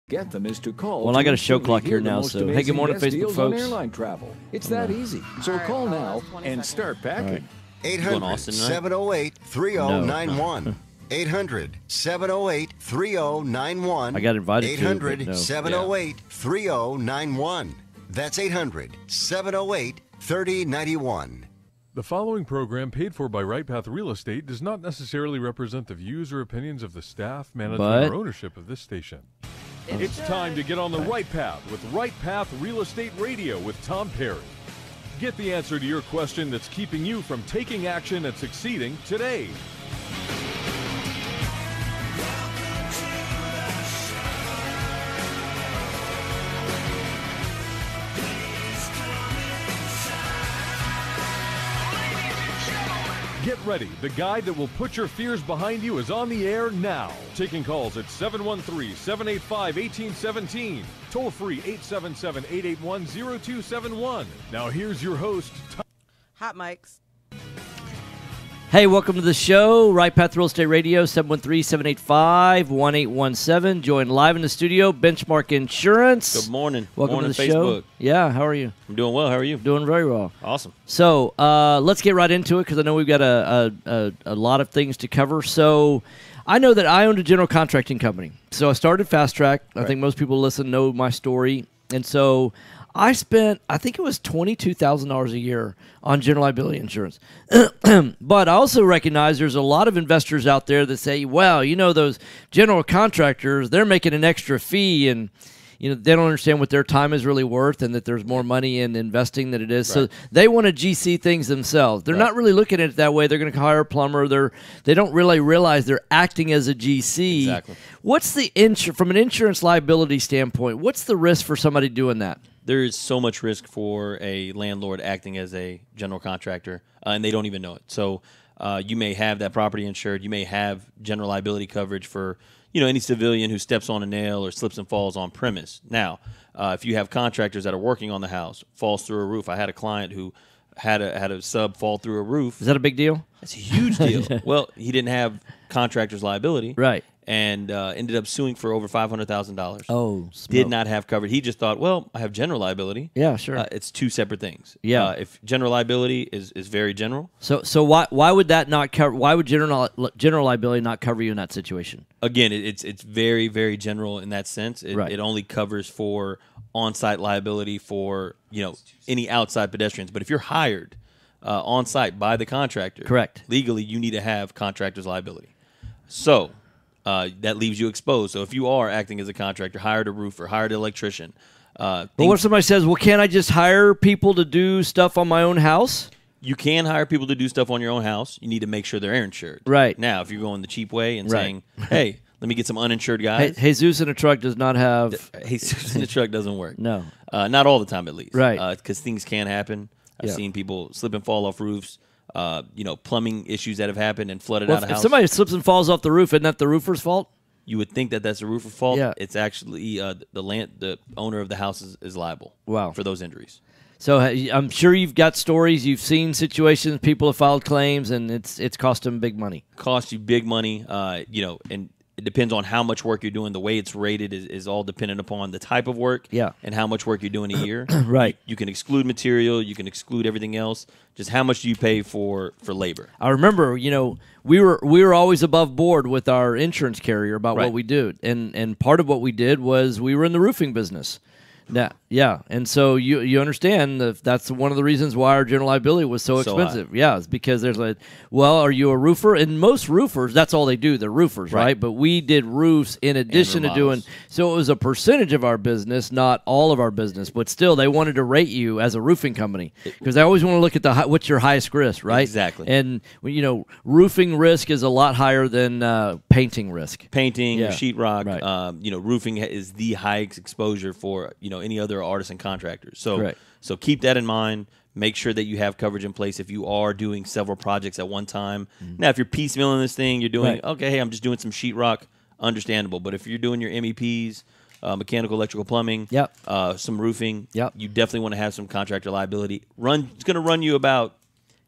Get them is to call. Well, I got a show clock here now, so hey, good morning, Facebook folks. Airline travel. It's that easy. So call now and start packing. 800-708-3091. 800-708-3091. I got invited to 800-708-3091. That's 800-708-3091. The following program, paid for by Right Path Real Estate, does not necessarily represent the views or opinions of the staff, management, or ownership of this station. It's time to get on the right path with Right Path Real Estate Radio with Tom Perry. Get the answer to your question that's keeping you from taking action and succeeding today. Get ready. The guy that will put your fears behind you is on the air now. Taking calls at 713-785-1817. Toll free 877-881-0271. Now here's your host, Tom. Hot mics. Hey, welcome to the show. Right Path Real Estate Radio, 713-785-1817. Joined live in the studio, Benchmark Insurance. Good morning. Welcome morning, to the Facebook. show. Yeah, how are you? I'm doing well. How are you? Doing very well. Awesome. So let's get right into it because I know we've got a lot of things to cover. So I know that I owned a general contracting company. So I started Fast Track. I think most people listen know my story. And so I spent, I think it was $22,000 a year on general liability insurance. But I also recognize there's a lot of investors out there that say, well, you know, those general contractors, they're making an extra fee and, you know, they don't understand what their time is really worth and that there's more money in investing than it is. Right. So they want to GC things themselves. They're not really looking at it that way. They're going to hire a plumber. They don't really realize they're acting as a GC. Exactly. What's the from an insurance liability standpoint, what's the risk for somebody doing that? There is so much risk for a landlord acting as a general contractor, and they don't even know it. So you may have that property insured. You may have general liability coverage for, you know, any civilian who steps on a nail or slips and falls on premise. Now, if you have contractors that are working on the house, falls through a roof. I had a client who had a sub fall through a roof. Is that a big deal? That's a huge deal. Well, he didn't have contractor's liability. Right. And ended up suing for over $500,000. Oh, did not have coverage. He just thought, well, I have general liability. Yeah, sure. It's two separate things. Yeah. If general liability is very general. So why would that not cover? Why would general liability not cover you in that situation? Again, it's very, very general in that sense. It only covers for on-site liability for, you know, any outside pedestrians. But if you're hired on-site by the contractor, correct, legally you need to have contractor's liability. So that leaves you exposed. So if you are acting as a contractor, hired a roofer, hired an electrician. But what if somebody says, well, can't I just hire people to do stuff on my own house? You can hire people to do stuff on your own house. You need to make sure they're insured. Right. Now, if you're going the cheap way and saying, hey, let me get some uninsured guys. Hey, Jesus in a truck does not have... Jesus in a truck doesn't work. No. Not all the time, at least. Right. Because things can happen. I've seen people slip and fall off roofs. You know, plumbing issues that have happened and flooded out a house. If somebody slips and falls off the roof, isn't that the roofer's fault? You would think that that's the roofer's fault. Yeah. It's actually the owner of the house is liable. Wow. For those injuries. So I'm sure you've got stories. You've seen situations. People have filed claims, and it's cost them big money. Cost you big money. You know, and it depends on how much work you're doing. The way it's rated is all dependent upon the type of work and how much work you're doing a year. Right. You can exclude material. You can exclude everything else. Just how much do you pay for labor? I remember, you know, we were always above board with our insurance carrier about what we do. And part of what we did was we were in the roofing business. Yeah, and so you understand that's one of the reasons why our general liability was so expensive. Yeah, it's because there's are you a roofer? And most roofers, that's all they do. They're roofers, right? But we did roofs in addition to doing, so it was a percentage of our business, not all of our business. But still, they wanted to rate you as a roofing company because they always want to look at what's your highest risk, right? Exactly. And you know, roofing risk is a lot higher than painting risk. Painting, sheetrock, you know, roofing is the highest exposure for, you know, any other artisan contractors. So keep that in mind. Make sure that you have coverage in place if you are doing several projects at one time. Now, if you're piecemealing this thing, you're doing, okay, hey, I'm just doing some sheetrock, understandable. But if you're doing your MEPs, mechanical, electrical, plumbing, some roofing, you definitely want to have some contractor liability. It's going to run you about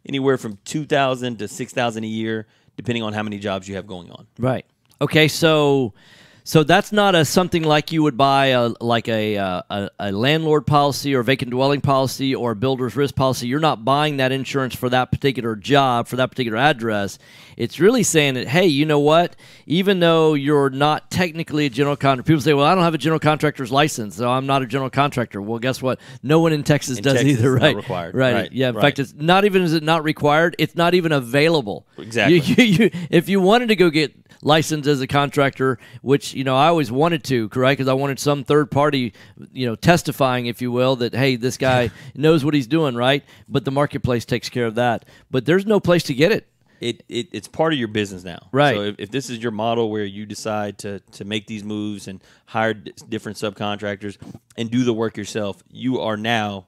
anywhere from $2,000 to $6,000 a year, depending on how many jobs you have going on. Right. Okay, so So that's not something like you would buy a landlord policy or vacant dwelling policy or a builder's risk policy. You're not buying that insurance for that particular job, for that particular address. It's really saying that, hey, you know what? Even though you're not technically a general contractor, people say, well, I don't have a general contractor's license, so I'm not a general contractor. Well, guess what? No one in Texas does either, right? Not required. Right. Yeah. In fact, it's not even is it not required. It's not even available. Exactly. If you wanted to go get licensed as a contractor, which I always wanted to, correct? Because I wanted some third party, testifying, if you will, that hey, this guy knows what he's doing, right? But the marketplace takes care of that. But there's no place to get it. It's part of your business now, right? So if this is your model where you decide to make these moves and hire different subcontractors and do the work yourself, you are now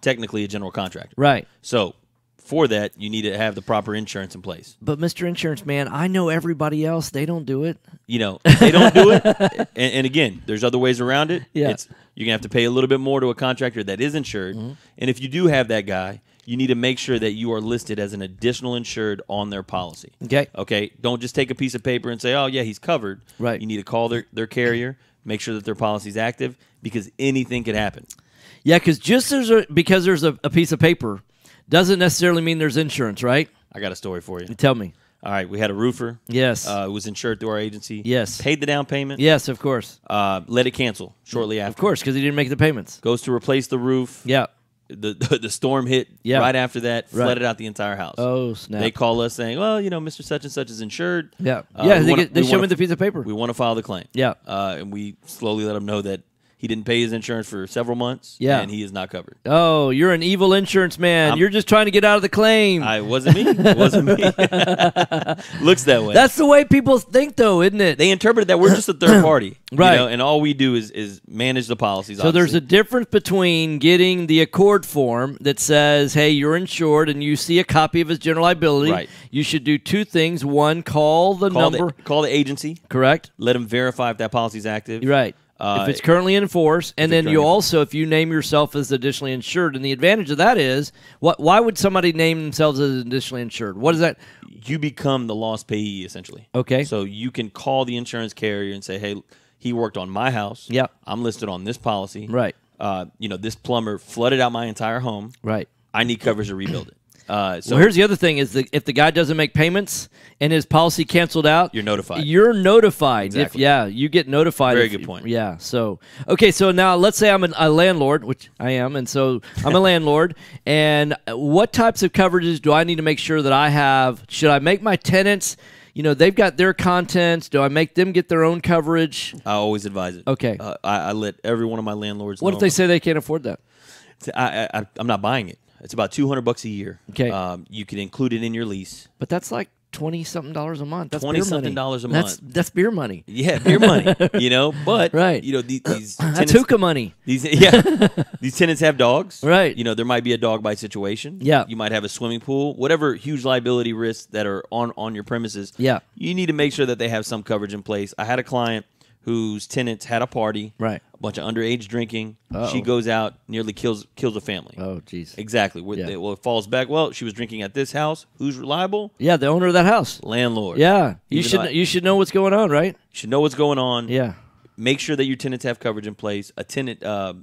technically a general contractor, right? So for that, you need to have the proper insurance in place. But Mr. Insurance Man, I know everybody else, they don't do it. They don't do it. And again, there's other ways around it. Yeah. You're going to have to pay a little bit more to a contractor that is insured. Mm-hmm. And if you do have that guy, you need to make sure that you are listed as an additional insured on their policy. Okay? Don't just take a piece of paper and say, oh, yeah, he's covered. Right. You need to call their carrier, make sure that their policy is active, because anything could happen. Yeah, because because there's a piece of paper doesn't necessarily mean there's insurance, right? I got a story for you. Tell me. All right, we had a roofer. Yes. It was insured through our agency. Yes. Paid the down payment. Yes, of course. Let it cancel shortly after. Of course, because he didn't make the payments. Goes to replace the roof. Yeah. The storm hit right after that, flooded out the entire house. Oh, snap. They call us saying, well, Mr. Such and Such is insured. Yeah. They show me the piece of paper. We want to file the claim. Yeah. And we slowly let them know that he didn't pay his insurance for several months, and he is not covered. Oh, you're an evil insurance man. You're just trying to get out of the claim. It wasn't me. It wasn't me. Looks that way. That's the way people think, though, isn't it? They interpret that we're just a third party. Right. And all we do is manage the policies. So there's a difference between getting the Accord form that says, hey, you're insured, and you see a copy of his general liability. Right. You should do two things. One, call the number. Call the agency. Correct. Let them verify if that policy's active. Right. If it's currently in force, and then you also, if you name yourself as additionally insured, and the advantage of that is, why would somebody name themselves as additionally insured? What is that? You become the loss payee, essentially. Okay. So you can call the insurance carrier and say, hey, he worked on my house. Yeah. I'm listed on this policy. Right. This plumber flooded out my entire home. Right. I need coverage to rebuild it. Well, here's the other thing: is that if the guy doesn't make payments and his policy canceled out, you're notified. You're notified. Exactly. You get notified. Very good point. Yeah. So so now let's say I'm a landlord, which I am, and so I'm a landlord. And what types of coverages do I need to make sure that I have? Should I make my tenants? They've got their contents. Do I make them get their own coverage? I always advise it. Okay. I let every one of my landlords know. What if they say they can't afford that? I'm not buying it. It's about $200 a year. Okay. You can include it in your lease. But that's like $20-something a month. That's $20-something a month. That's beer money. Yeah, beer money. But right. These that's tenants, hookah money. These tenants have dogs. Right. There might be a dog bite situation. Yeah. You might have a swimming pool. Whatever huge liability risks that are on your premises. Yeah. You need to make sure that they have some coverage in place. I had a client whose tenants had a party. Right. A bunch of underage drinking. Uh-oh. She goes out, nearly kills a family. Oh, jeez. Exactly. It falls back. Well, she was drinking at this house. Who's reliable? Yeah, the owner of that house. Landlord. Yeah. You should know what's going on, right? You should know what's going on. Yeah. Make sure that your tenants have coverage in place. A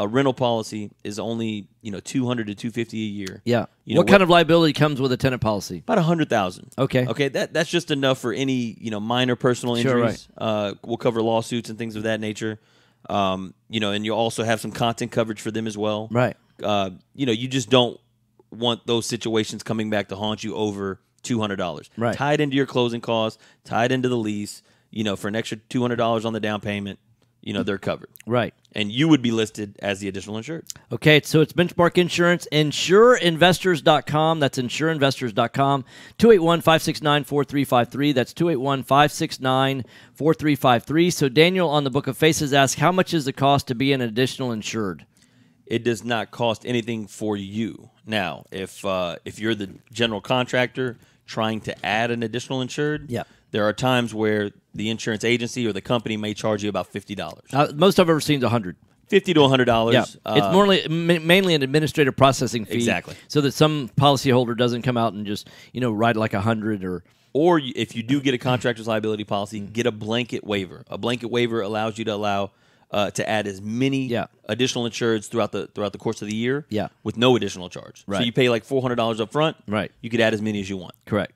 rental policy is only $200 to $250 a year. Yeah. What kind of liability comes with a tenant policy? About $100,000. Okay. Okay. That's just enough for any minor personal injuries. Sure, right. We'll cover lawsuits and things of that nature. And you also have some content coverage for them as well. Right. You just don't want those situations coming back to haunt you over $200. Right. Tie it into your closing costs. Tie it into the lease. For an extra $200 on the down payment, they're covered. Right. And you would be listed as the additional insured. Okay, so it's Benchmark Insurance, insureinvestors.com. That's insureinvestors.com. 281-569-4353. That's 281-569-4353. So Daniel on the Book of Faces asks, how much is the cost to be an additional insured? It does not cost anything for you. Now, if you're the general contractor trying to add an additional insured, there are times where the insurance agency or the company may charge you about $50. Most I've ever seen is $100. $50 to $100. Yeah. It's mainly an administrative processing fee. Exactly. So that some policyholder doesn't come out and just, write like $100 or Or if you do get a contractor's liability policy, get a blanket waiver. A blanket waiver allows you to add as many additional insureds throughout the course of the year with no additional charge. Right. So you pay like $400 up front. Right. You could add as many as you want. Correct.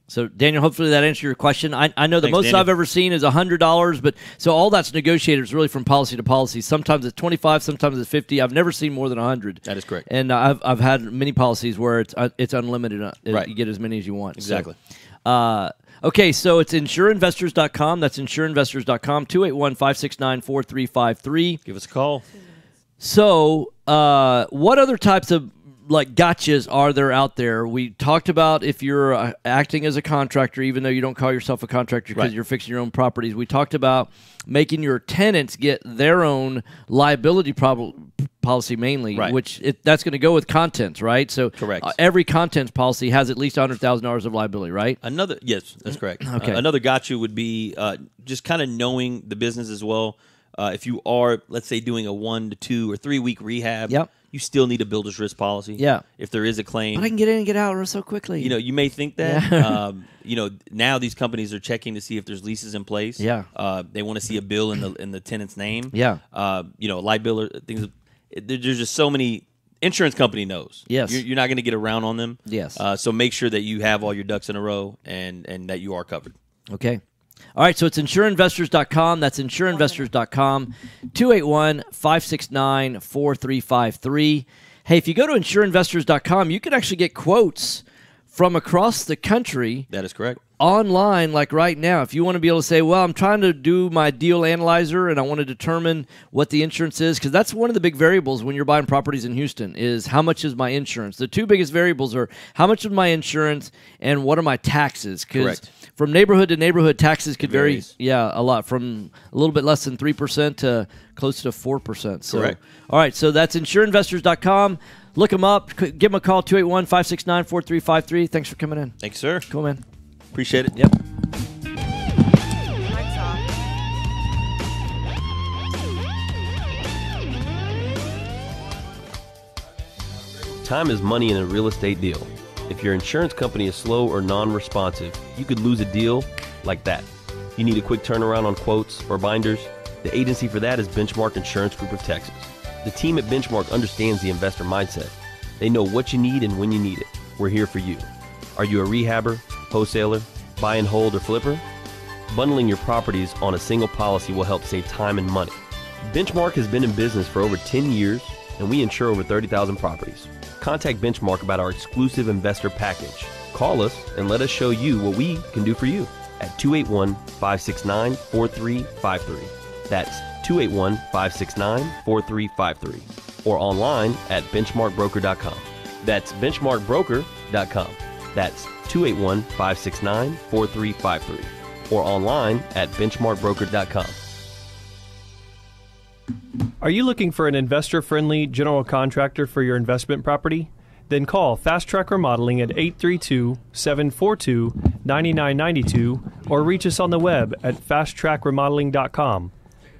So, Daniel, hopefully that answered your question. I know the most Daniel. I've ever seen is $100, but so all that's negotiated is really from policy to policy. Sometimes it's 25, sometimes it's 50. I've never seen more than 100. That is correct. And I've had many policies where it's unlimited. Right. You get as many as you want. Exactly. So, okay, so it's insureinvestors.com. That's insureinvestors.com, 281-569-4353. Give us a call. So, what other types of gotchas are there out there? We talked about if you're acting as a contractor, even though you don't call yourself a contractor because you're fixing your own properties. We talked about making your tenants get their own liability policy mainly, which that's going to go with contents, right? So correct. Every contents policy has at least $100,000 of liability, right? Yes, that's correct. Okay. Another gotcha would be just kind of knowing the business as well. If you are, let's say, doing a 1 to 2 or 3 week rehab, you still need a builder's risk policy. Yeah. If there is a claim. But I can get in and get out so quickly. You may think that. Now these companies are checking to see if there's leases in place. Yeah. They want to see a bill in the tenant's name. Yeah. Liability things. There's just so many. Insurance company knows. Yes. You're not going to get around on them. Yes. So make sure that you have all your ducks in a row and that you are covered. Okay. All right, so it's insureinvestors.com. That's insureinvestors.com, 281-569-4353. Hey, if you go to insureinvestors.com, you can actually get quotes from across the country. That is correct. Online, like right now. If you want to be able to say, well, I'm trying to do my deal analyzer and I want to determine what the insurance is, because that's one of the big variables when you're buying properties in Houston is how much is my insurance. The two biggest variables are how much is my insurance and what are my taxes. Correct. From neighborhood to neighborhood, taxes could vary, Varies. a lot, from a little bit less than 3% to close to 4%. So, correct. All right, so that's insureinvestors.com. Look them up. Give them a call, 281-569-4353. Thanks for coming in. Thanks, sir. Cool, man. Appreciate it. Yep. Time is money in a real estate deal. If your insurance company is slow or non-responsive, you could lose a deal like that. You need a quick turnaround on quotes or binders? The agency for that is Benchmark Insurance Group of Texas. The team at Benchmark understands the investor mindset. They know what you need and when you need it. We're here for you. Are you a rehabber, wholesaler, buy and hold, or flipper? Bundling your properties on a single policy will help save time and money. Benchmark has been in business for over 10 years, and we insure over 30,000 properties. Contact Benchmark about our exclusive investor package. Call us and let us show you what we can do for you at 281-569-4353. That's 281-569-4353. Or online at benchmarkbroker.com. That's benchmarkbroker.com. That's 281-569-4353. Or online at benchmarkbroker.com. Are you looking for an investor-friendly general contractor for your investment property? Then call Fast Track Remodeling at 832-742-9992 or reach us on the web at fasttrackremodeling.com.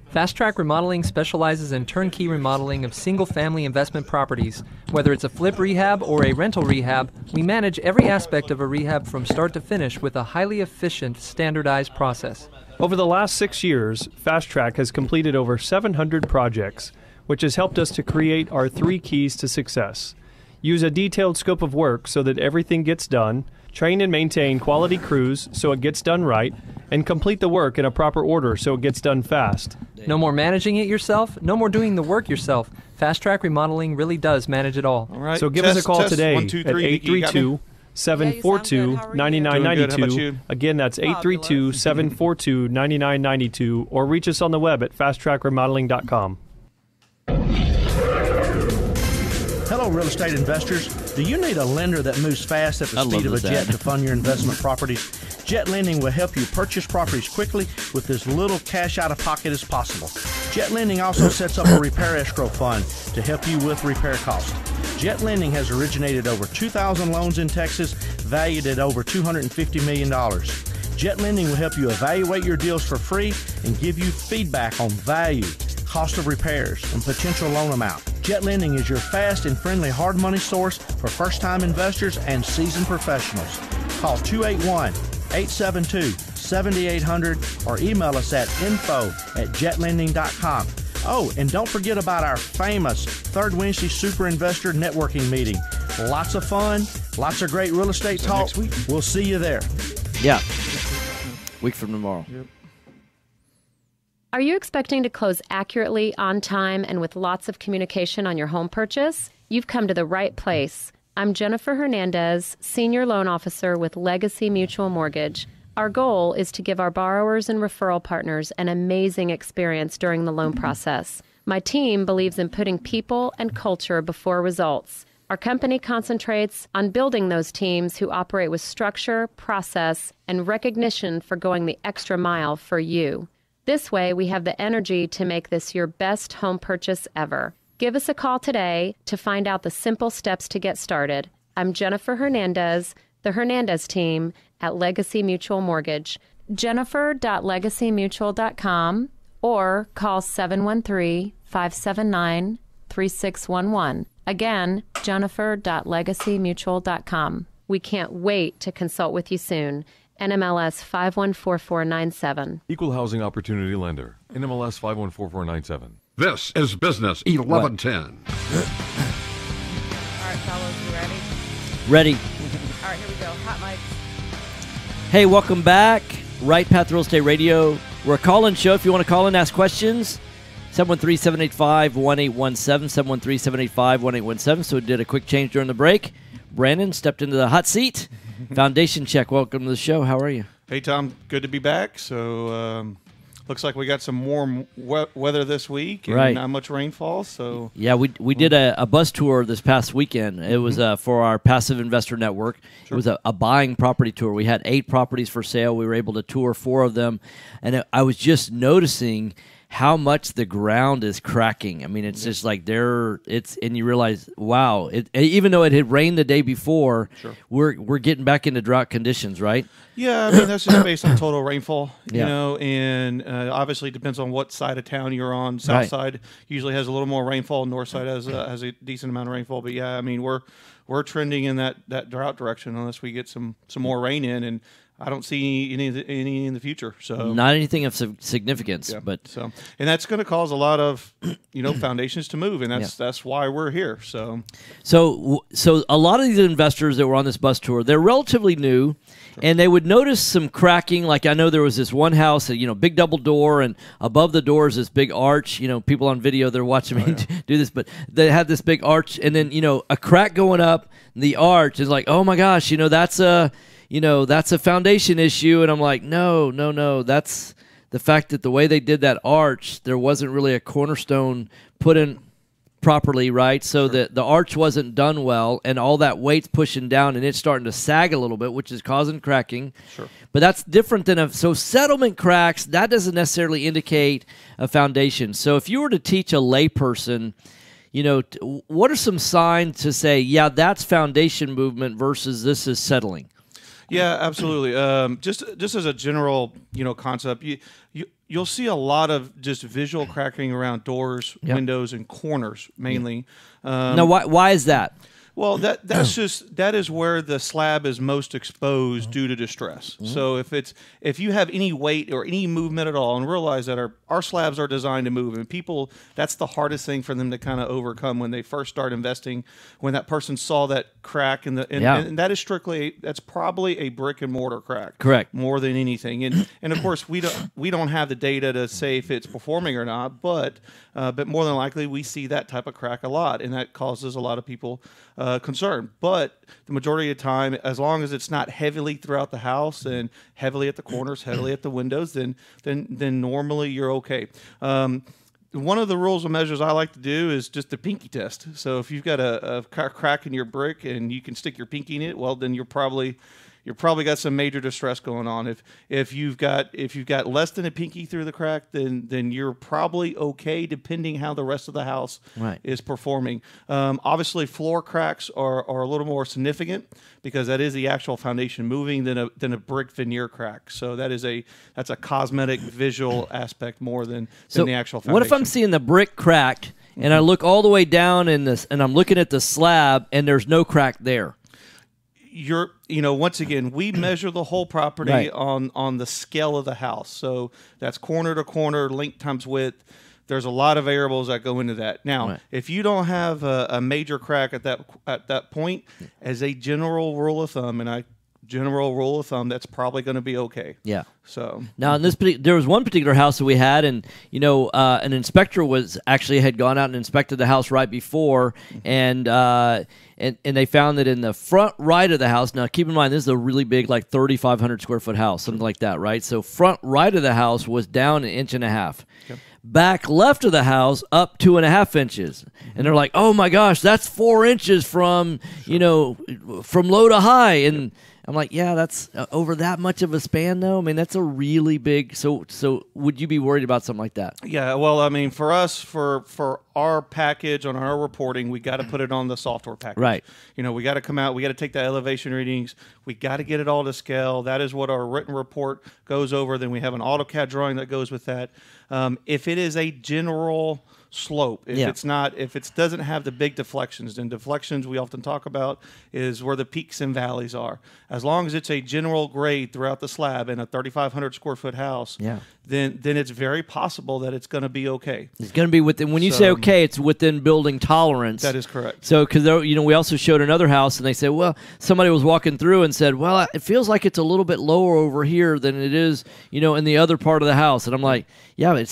Fast Track Remodeling specializes in turnkey remodeling of single-family investment properties. Whether it's a flip rehab or a rental rehab, we manage every aspect of a rehab from start to finish with a highly efficient, standardized process. Over the last 6 years, Fast Track has completed over 700 projects, which has helped us to create our 3 keys to success. Use a detailed scope of work so that everything gets done, train and maintain quality crews so it gets done right, and complete the work in a proper order so it gets done fast. No more managing it yourself, no more doing the work yourself. Fast Track Remodeling really does manage it all. All right. So give us a call today at 832-742-9992. Again, that's 832-742-9992, or reach us on the web at fasttrackremodeling.com. Hello, real estate investors. Do you need a lender that moves fast at the speed of a jet to fund your investment properties? Jet Lending will help you purchase properties quickly with as little cash out of pocket as possible. Jet Lending also sets up a repair escrow fund to help you with repair costs. Jet Lending has originated over 2,000 loans in Texas, valued at over $250 million. Jet Lending will help you evaluate your deals for free and give you feedback on value, cost of repairs, and potential loan amount. Jet Lending is your fast and friendly hard money source for first-time investors and seasoned professionals. Call 872-7800 or email us at info@jetlending.com. Oh, and don't forget about our famous Third Wednesday Super Investor Networking Meeting. Lots of fun, lots of great real estate talk. Next week. We'll see you there. Yeah. Week from tomorrow. Yep. Are you expecting to close accurately, on time, and with lots of communication on your home purchase? You've come to the right place. I'm Jennifer Hernandez, Senior Loan Officer with Legacy Mutual Mortgage. Our goal is to give our borrowers and referral partners an amazing experience during the loan process. My team believes in putting people and culture before results. Our company concentrates on building those teams who operate with structure, process, and recognition for going the extra mile for you. This way, we have the energy to make this your best home purchase ever. Give us a call today to find out the simple steps to get started. I'm Jennifer Hernandez, the Hernandez team at Legacy Mutual Mortgage. Jennifer.legacymutual.com or call 713-579-3611. Again, Jennifer.legacymutual.com. We can't wait to consult with you soon. NMLS 514497. Equal Housing Opportunity Lender. NMLS 514497. This is Business 1110. All right, fellas, you ready? Ready. All right, here we go. Hot mics. Hey, welcome back. Right Path Real Estate Radio. We're a call-in show. If you want to call in, ask questions, 713-785-1817, 713-785-1817. So we did a quick change during the break. Brandon stepped into the hot seat. Foundation Check, welcome to the show. How are you? Hey, Tom. Good to be back. So looks like we got some warm weather this week and not much rainfall. So yeah, we did a bus tour this past weekend. It was for our Passive Investor Network. Sure. It was a buying property tour. We had 8 properties for sale. We were able to tour 4 of them. And I was just noticing how much the ground is cracking. I mean, it's just like and you realize, wow, even though it had rained the day before, sure, we're getting back into drought conditions, right? Yeah, I mean, that's just based on total rainfall, you know, and obviously it depends on what side of town you're on. South side usually has a little more rainfall. North side has a decent amount of rainfall. But yeah, I mean, we're trending in that drought direction unless we get some more rain in, and I don't see any in the future. So not anything of significance, but and that's going to cause a lot of foundations to move, and that's why we're here. So a lot of these investors that were on this bus tour, they're relatively new, and they would notice some cracking. Like I know there was this one house, big double door, and above the door is this big arch. People on video, they're watching me do this, but they had this big arch, and then a crack going up the arch is like, oh my gosh, that's a foundation issue. And I'm like, no. That's the fact that the way they did that arch, there wasn't really a cornerstone put in properly, right? So that the arch wasn't done well, and all that weight's pushing down, and it's starting to sag a little bit, which is causing cracking. Sure. But that's different than so settlement cracks, that doesn't necessarily indicate a foundation. So if you were to teach a layperson, what are some signs to say, yeah, that's foundation movement versus this is settling? Yeah, absolutely. Just as a general, concept, you'll see a lot of just visual cracking around doors, windows, and corners mainly. Now, why is that? Well, that is where the slab is most exposed due to distress. So if you have any weight or any movement at all, and realize that our slabs are designed to move, and people, that's the hardest thing for them to kind of overcome when they first start investing. When that person saw that crack and that is that's probably a brick and mortar crack, correct, more than anything. And of course we don't have the data to say if it's performing or not, but more than likely we see that type of crack a lot, and that causes a lot of people concern. But the majority of the time, as long as it's not heavily throughout the house and heavily at the corners, heavily at the windows, then normally you're okay. One of the rules and measures I like to do is just the pinky test. So if you've got a crack in your brick and you can stick your pinky in it, well, then you're probably got some major distress going on. If you've got less than a pinky through the crack, then you're probably okay, depending how the rest of the house is performing. Obviously, floor cracks are a little more significant because that is the actual foundation moving than a brick veneer crack. So that's a cosmetic visual aspect more than the actual foundation. What if I'm seeing the brick cracked and I look all the way down and I'm looking at the slab and there's no crack there? once again, we measure the whole property Right. on the scale of the house. So that's corner to corner, length times width. There's a lot of variables that go into that. Now, Right. if you don't have a major crack at that point, as a general rule of thumb, that's probably going to be okay. Yeah. So now in there was one particular house that we had, and an inspector had gone out and inspected the house right before, and they found that in the front right of the house. Now keep in mind this is a really big, like 3,500 square foot house, something like that, right? So front right of the house was down 1.5 inches. Okay. Back left of the house up 2.5 inches, and they're like, "Oh my gosh, that's 4 inches from from low to high." And I'm like, "Yeah, that's over that much of a span, though. I mean, that's a really big." So would you be worried about something like that? Yeah, well, I mean, for us, for our package on our reporting, we got to put it on the software package. Right. We got to come out, we got to take the elevation readings, we got to get it all to scale. That is what our written report goes over. Then we have an AutoCAD drawing that goes with that. If it is a general slope, if it doesn't have the big deflections, and deflections we often talk about is where the peaks and valleys are. As long as it's a general grade throughout the slab in a 3,500 square foot house, then it's very possible that it's going to be okay. It's going to be within. When you say okay, it's within building tolerance. That is correct. So because we also showed another house, and they said, well, somebody was walking through and said, well, it feels like it's a little bit lower over here than it is, in the other part of the house, and I'm like, yeah,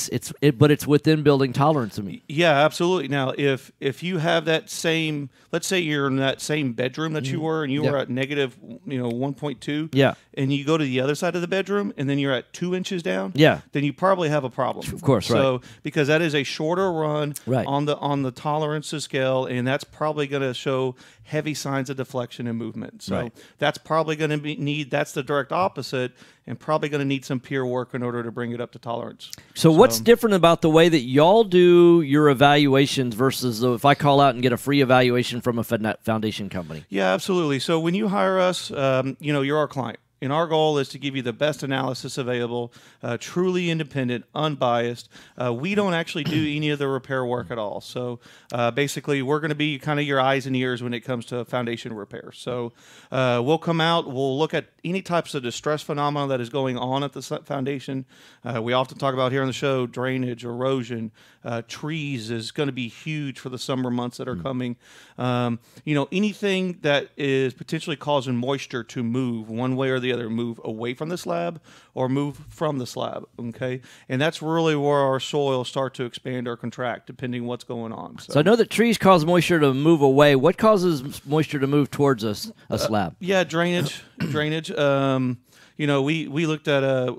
but it's within building tolerance to me. Yeah, absolutely. Now, if you have that same, let's say you're in that same bedroom that you were, and you were at negative, 1.2. Yeah. And you go to the other side of the bedroom, and then you're at 2 inches down. Yeah. Then you probably have a problem. Of course, right. So because that is a shorter run right. on the tolerance scale, and that's probably going to show heavy signs of deflection and movement. So right. that's probably going to that's the direct opposite, and probably going to need some peer work in order to bring it up to tolerance. So what's different about the way that y'all do your evaluations versus if I call out and get a free evaluation from a foundation company? Yeah, absolutely. So when you hire us, you're our client. And our goal is to give you the best analysis available, truly independent, unbiased. We don't actually do any of the repair work at all. So basically, we're going to be kind of your eyes and ears when it comes to foundation repair. So we'll come out, we'll look at any types of distress phenomena that is going on at the foundation. We often talk about here on the show drainage, erosion, trees is going to be huge for the summer months that are coming. Anything that is potentially causing moisture to move one way or the other, move away from the slab or move from the slab, okay? And that's really where our soil start to expand or contract, depending what's going on. So I know that trees cause moisture to move away. What causes moisture to move towards a slab? Yeah, drainage. We looked at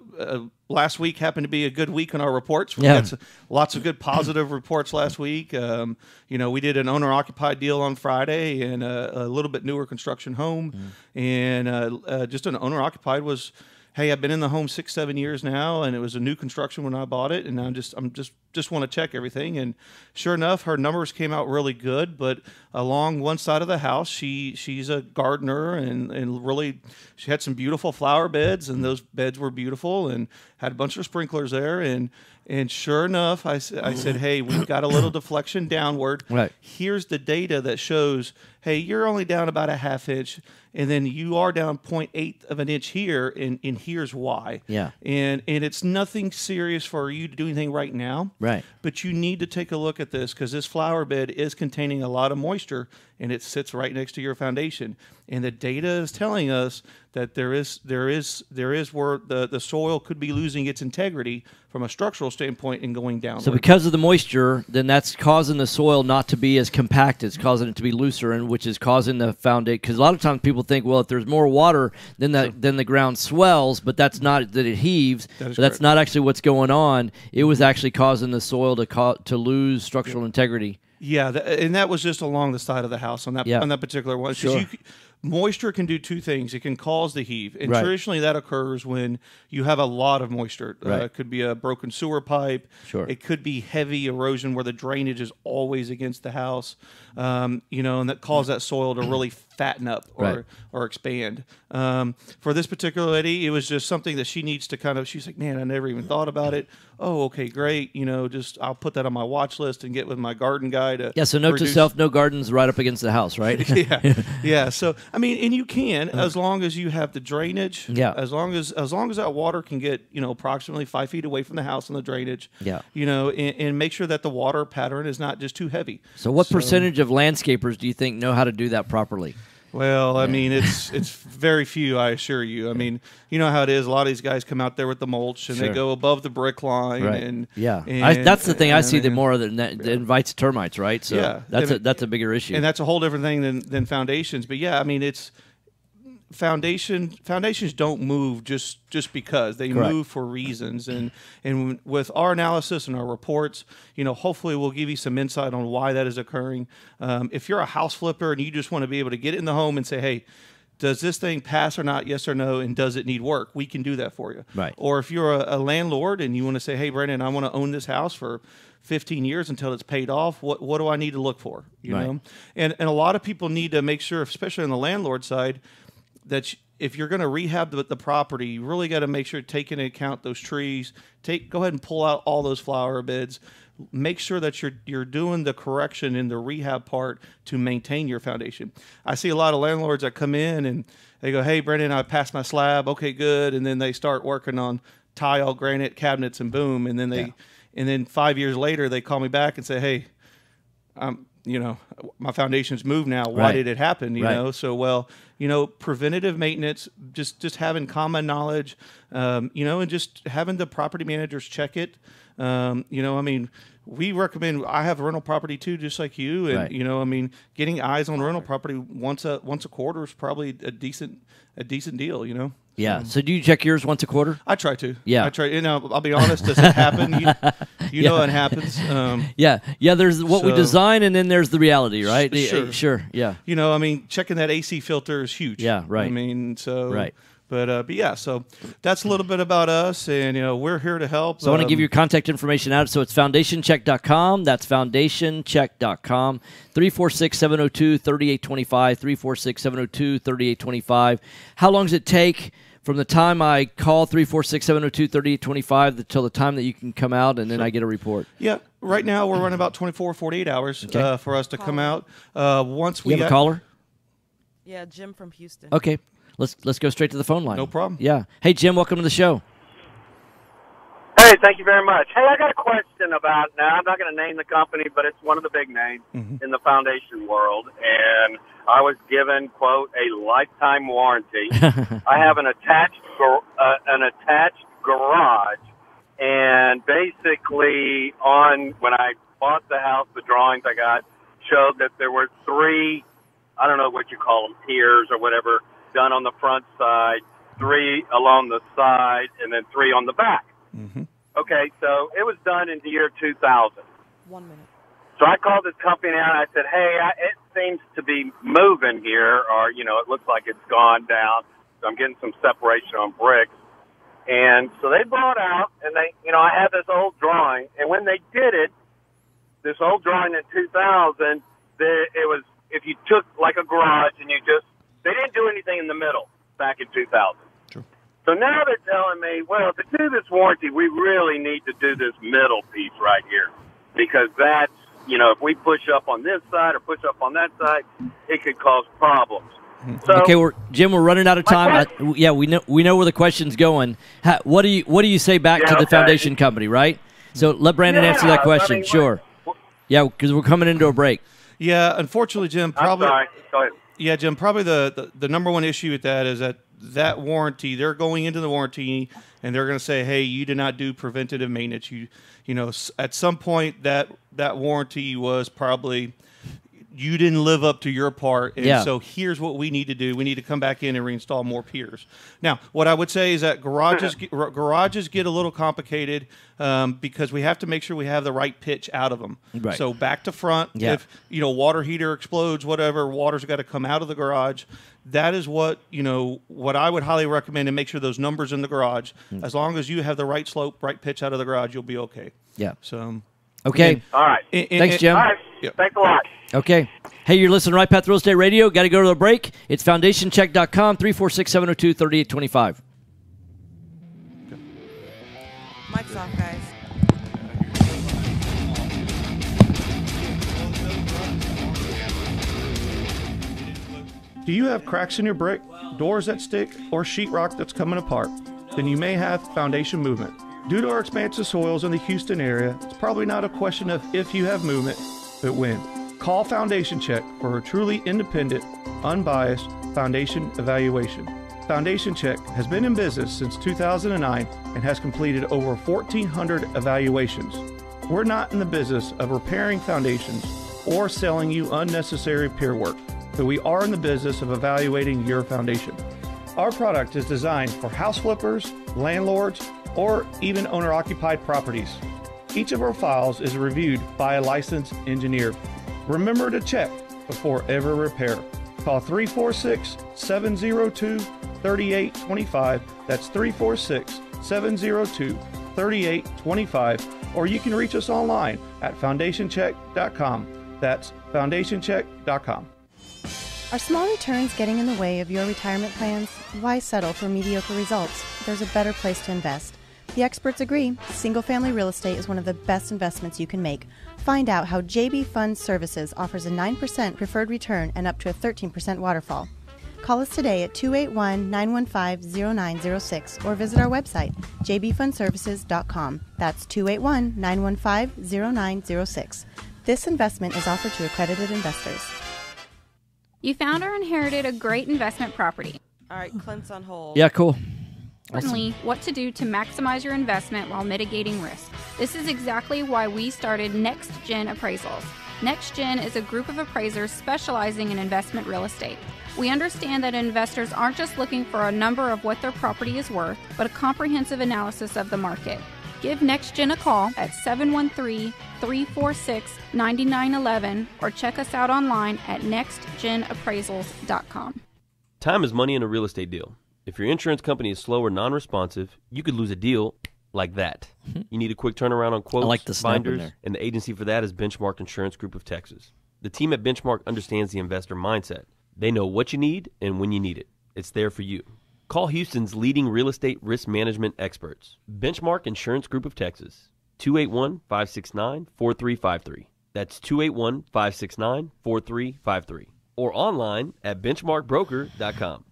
last week happened to be a good week in our reports. We had lots of good positive reports last week. We did an owner-occupied deal on Friday and a little bit newer construction home. And just an owner-occupied was, hey, I've been in the home 6-7 years now, and it was a new construction when I bought it, and I'm just want to check everything. And sure enough, her numbers came out really good. But along one side of the house, she's a gardener, and really she had some beautiful flower beds, and those beds were beautiful, and had a bunch of sprinklers there. And sure enough, I said, hey, we've got a little deflection downward. Right. Here's the data that shows, hey, you're only down about a ½ inch, and then you are down 0.8 of an inch here, and here's why. Yeah. And it's nothing serious for you to do anything right now. Right. But you need to take a look at this because this flower bed is containing a lot of moisture, and it sits right next to your foundation. And the data is telling us that there is where the soil could be losing its integrity from a structural standpoint and going down. So because of the moisture, then that's causing the soil not to be as compact. It's causing it to be looser, and which is causing the foundation. Because a lot of times people think, well, if there's more water, then the ground swells, but that's not that it heaves. That's not actually what's going on. It was actually causing the soil to lose structural integrity. Yeah, and that was just along the side of the house on that particular one. Sure. Moisture can do two things. It can cause the heave, and traditionally that occurs when you have a lot of moisture. It could be a broken sewer pipe. Sure. It could be heavy erosion where the drainage is always against the house, and that causes that soil to really fatten up Right. or expand. For this particular lady, it was just something that she needs to kind of. She's like, man, I never even thought about it. Oh, okay, great. Just I'll put that on my watch list and get with my garden guy to. Yeah. So note to self: no gardens right up against the house, right? Yeah. So I mean, and you can as long as you have the drainage. Yeah. As long as that water can get approximately 5 feet away from the house on the drainage. Yeah. And make sure that the water pattern is not just too heavy. So what percentage of landscapers do you think know how to do that properly? Well, I mean, it's very few, I assure you. I mean, you know how it is. A lot of these guys come out there with the mulch and they go above the brick line. Right. And that's the thing I see the more that invites termites, right? So yeah, that's a bigger issue. And that's a whole different thing than foundations. But yeah, I mean, it's foundations don't move just because they Correct. move for reasons, and with our analysis and our reports, hopefully we'll give you some insight on why that is occurring. If you're a house flipper and you just want to be able to get in the home and say, hey, does this thing pass or not, yes or no, and does it need work, we can do that for you. Right. Or if you're a landlord and you want to say, hey, Brandon, I want to own this house for 15 years until it's paid off, what do I need to look for? You know, and a lot of people need to make sure, especially on the landlord side, that if you're going to rehab the property, you really got to make sure to take into account those trees. Go ahead and pull out all those flower beds. Make sure that you're doing the correction in the rehab part to maintain your foundation. I see a lot of landlords that come in and they go, "Hey, Brendan, I passed my slab. Okay, good." And then they start working on tile, granite, cabinets, and boom. And then and then 5 years later, they call me back and say, "Hey, my foundation's moved now. Why did it happen?" You know, so preventative maintenance, just having common knowledge, and just having the property managers check it. I mean, we recommend. I have a rental property too, just like you, and I mean, getting eyes on rental property once a quarter is probably a decent deal. Yeah. So do you check yours once a quarter? I try to. Yeah. I try. I'll be honest. Does it happen? You know it happens. Yeah. There's what we design, and then there's the reality, right? Sure. Yeah. I mean, checking that AC filter is huge. Yeah. Right. I mean, so. Right. But yeah, so that's a little bit about us, and we're here to help. So I want to give your contact information out. So it's foundationcheck.com. That's foundationcheck.com. 346-702-3825. 346-702-3825. How long does it take from the time I call 346-702-3825 until the time that you can come out, and then I get a report? Yeah. Right now we're running about 24, 48 hours for us to come out. Once we have a caller? Yeah, Jim from Houston. Okay. Let's go straight to the phone line. No problem. Yeah. Hey, Jim, welcome to the show. Hey, thank you very much. Hey, I got a question about, now I'm not going to name the company, but it's one of the big names in the foundation world, and I was given, quote, a lifetime warranty. I have an attached garage, and basically when I bought the house, the drawings I got showed that there were 3, I don't know what you call them, piers or whatever, done on the front side, 3 along the side, and then 3 on the back. Okay, so it was done in the year 2000. 1 minute. So I called this company out, and I said, hey, it seems to be moving here, or, it looks like it's gone down. So I'm getting some separation on bricks. And so they brought out, and I had this old drawing, and when they did it, this old drawing in 2000, it was, if you took like a garage and they didn't do anything in the middle back in 2000. True. So now they're telling me, well, to do this warranty, we really need to do this middle piece right here. Because that's, if we push up on this side or push up on that side, it could cause problems. So, okay, Jim, we're running out of time. We know where the question's going. What do you say back to the foundation company, right? So let Brandon answer that question. Sure. Yeah, because we're coming into a break. Yeah, unfortunately, Jim, probably. I'm sorry. Go ahead. Yeah, Jim, probably the number one issue with that is that warranty, they're going into the warranty and they're going to say, hey, you did not do preventative maintenance. At some point that warranty was probably you didn't live up to your part, and so here's what we need to do. We need to come back in and reinstall more piers. Now, what I would say is that garages get a little complicated because we have to make sure we have the right pitch out of them. Right. So back to front, if water heater explodes, whatever, water's got to come out of the garage. That is what I would highly recommend, and make sure those numbers in the garage, as long as you have the right slope, right pitch out of the garage, you'll be okay. Yeah. So. Okay. All right. Thanks, Jim. All right. Thanks a lot. Okay. Hey, you're listening to Right Path Real Estate Radio. Got to go to the break. It's FoundationCheck.com, 346-702-3825. Mic's off, guys. Do you have cracks in your brick, doors that stick, or sheetrock that's coming apart? Then you may have foundation movement. Due to our expansive soils in the Houston area, it's probably not a question of if you have movement, but when. Call Foundation Check for a truly independent, unbiased foundation evaluation. Foundation Check has been in business since 2009 and has completed over 1,400 evaluations. We're not in the business of repairing foundations or selling you unnecessary pier work, but we are in the business of evaluating your foundation. Our product is designed for house flippers, landlords, or even owner-occupied properties. Each of our files is reviewed by a licensed engineer. Remember to check before ever repair. Call 346-702-3825. That's 346-702-3825. Or you can reach us online at FoundationCheck.com. That's FoundationCheck.com. Are small returns getting in the way of your retirement plans? Why settle for mediocre results? There's a better place to invest. The experts agree. Single-family real estate is one of the best investments you can make. Find out how JB Fund Services offers a 9% preferred return and up to a 13% waterfall. Call us today at 281-915-0906 or visit our website, jbfundservices.com. That's 281-915-0906. This investment is offered to accredited investors. You found or inherited a great investment property. All right, Clint's on hold. Yeah, cool. Certainly, what to do to maximize your investment while mitigating risk. This is exactly why we started Next Gen Appraisals. Next Gen is a group of appraisers specializing in investment real estate. We understand that investors aren't just looking for a number of what their property is worth, but a comprehensive analysis of the market. Give Next Gen a call at 713-346-9911 or check us out online at nextgenappraisals.com. Time is money in a real estate deal. If your insurance company is slow or non-responsive, you could lose a deal like that. You need a quick turnaround on quotes, I like the snap in binders, there. and the agency for that is Benchmark Insurance Group of Texas. The team at Benchmark understands the investor mindset. They know what you need and when you need it. It's there for you. Call Houston's leading real estate risk management experts. Benchmark Insurance Group of Texas, 281-569-4353. That's 281-569-4353. Or online at benchmarkbroker.com.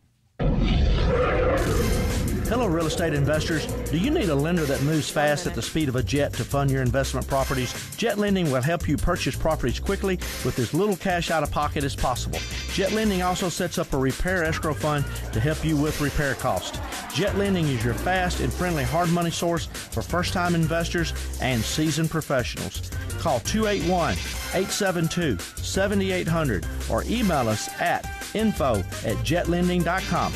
Hello, real estate investors. Do you need a lender that moves fast at the speed of a jet to fund your investment properties? Jet Lending will help you purchase properties quickly with as little cash out of pocket as possible. Jet Lending also sets up a repair escrow fund to help you with repair costs. Jet Lending is your fast and friendly hard money source for first-time investors and seasoned professionals. Call 281-872-7800 or email us at info@jetlending.com.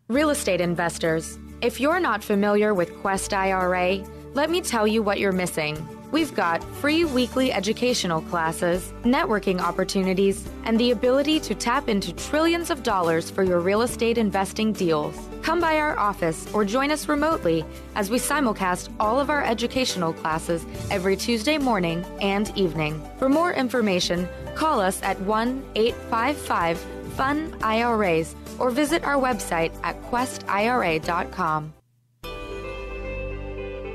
Real estate investors, if you're not familiar with Quest IRA, let me tell you what you're missing. We've got free weekly educational classes, networking opportunities, and the ability to tap into trillions of dollars for your real estate investing deals. Come by our office or join us remotely as we simulcast all of our educational classes every Tuesday morning and evening. For more information, call us at 1-855-FUN-IRAs or visit our website at questira.com.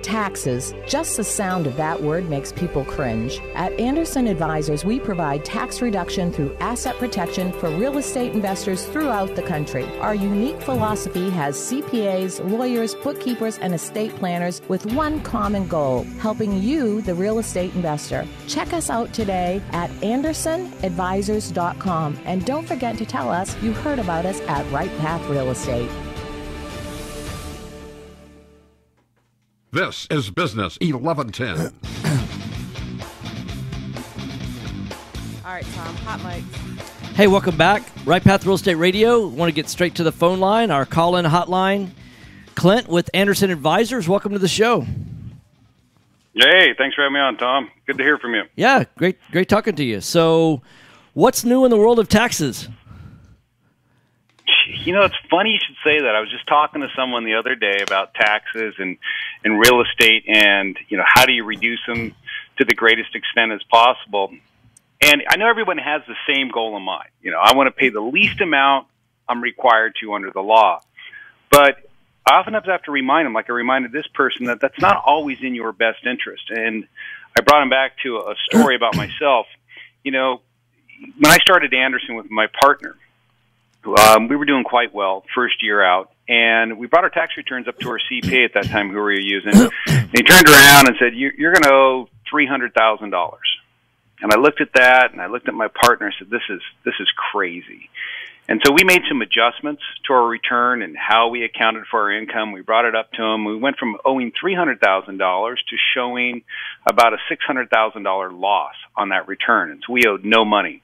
Taxes. Just the sound of that word makes people cringe. At Anderson Advisors, we provide tax reduction through asset protection for real estate investors throughout the country. Our unique philosophy has CPAs, lawyers, bookkeepers, and estate planners with one common goal, helping you, the real estate investor. Check us out today at AndersonAdvisors.com, and don't forget to tell us you heard about us at Right Path Real Estate. This is Business 1110. All right, Tom, hot mic. Hey, welcome back. Right Path Real Estate Radio. Want to get straight to the phone line, our call-in hotline. Clint with Anderson Advisors, welcome to the show. Hey, thanks for having me on, Tom. Good to hear from you. Yeah, great talking to you. So, what's new in the world of taxes? You know, it's funny you should say that. I was just talking to someone the other day about taxes, and in real estate, and how do you reduce them to the greatest extent as possible. And I know everyone has the same goal in mind. I want to pay the least amount I'm required to under the law. But I often have to remind them, like I reminded this person, that that's not always in your best interest. And I brought him back to a story about myself. When I started Anderson with my partner, we were doing quite well first year out, and we brought our tax returns up to our CPA at that time, who we were using. And he turned around and said, "You're going to owe $300,000." And I looked at that, and I looked at my partner and said, "This is crazy." And so we made some adjustments to our return and how we accounted for our income. We brought it up to him. We went from owing $300,000 to showing about a $600,000 loss on that return. And so we owed no money.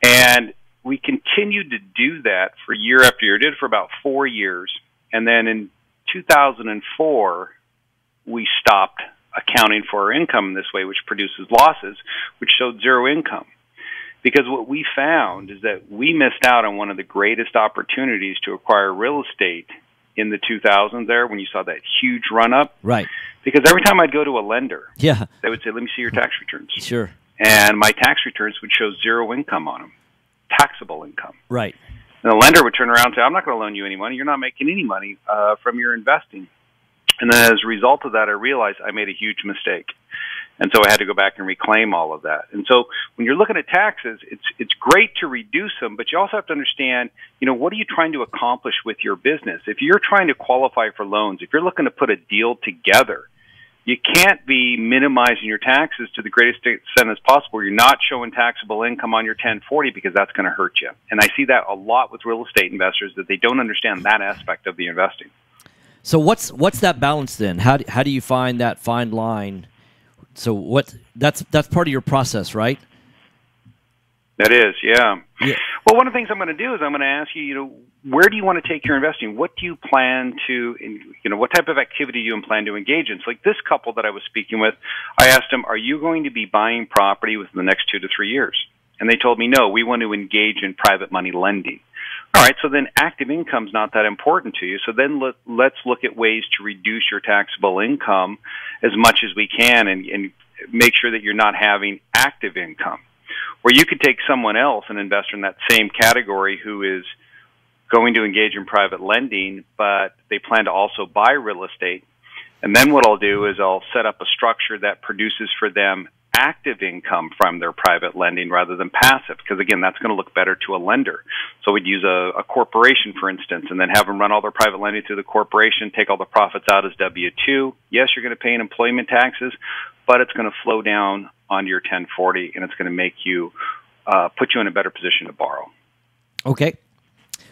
And we continued to do that for year after year. Did it for about 4 years. And then in 2004, we stopped accounting for our income in this way, which produces losses, which showed zero income. Because what we found is that we missed out on one of the greatest opportunities to acquire real estate in the 2000s there, when you saw that huge run-up. Right. Because every time I'd go to a lender, yeah, they would say, "Let me see your tax returns." Sure. And my tax returns would show zero income on them, taxable income. Right. And the lender would turn around and say, "I'm not going to loan you any money. You're not making any money from your investing." And then as a result of that, I realized I made a huge mistake. And so I had to go back and reclaim all of that. And so when you're looking at taxes, it's great to reduce them, but you also have to understand, what are you trying to accomplish with your business? If you're trying to qualify for loans, if you're looking to put a deal together, you can't be minimizing your taxes to the greatest extent as possible. You're not showing taxable income on your 1040, because that's going to hurt you. And I see that a lot with real estate investors, that they don't understand that aspect of the investing. So what's that balance then? How do you find that fine line? So that's part of your process, right? That is, yeah. Well, one of the things I'm going to do is I'm going to ask you, where do you want to take your investing? What do you plan to, what type of activity do you plan to engage in? So like this couple that I was speaking with, I asked them, "Are you going to be buying property within the next 2 to 3 years?" And they told me, "No, we want to engage in private money lending." All right, so then active income's not that important to you. So then let's look at ways to reduce your taxable income as much as we can, and make sure that you're not having active income. Or you could take someone else, an investor in that same category, who is going to engage in private lending, but they plan to also buy real estate. And then what I'll do is I'll set up a structure that produces for them active income from their private lending rather than passive, because again, that's going to look better to a lender. So we'd use a corporation, for instance, and then have them run all their private lending through the corporation, take all the profits out as W-2. Yes, you're going to pay in employment taxes, but it's going to flow down onto your 1040, and it's going to make you put you in a better position to borrow. Okay.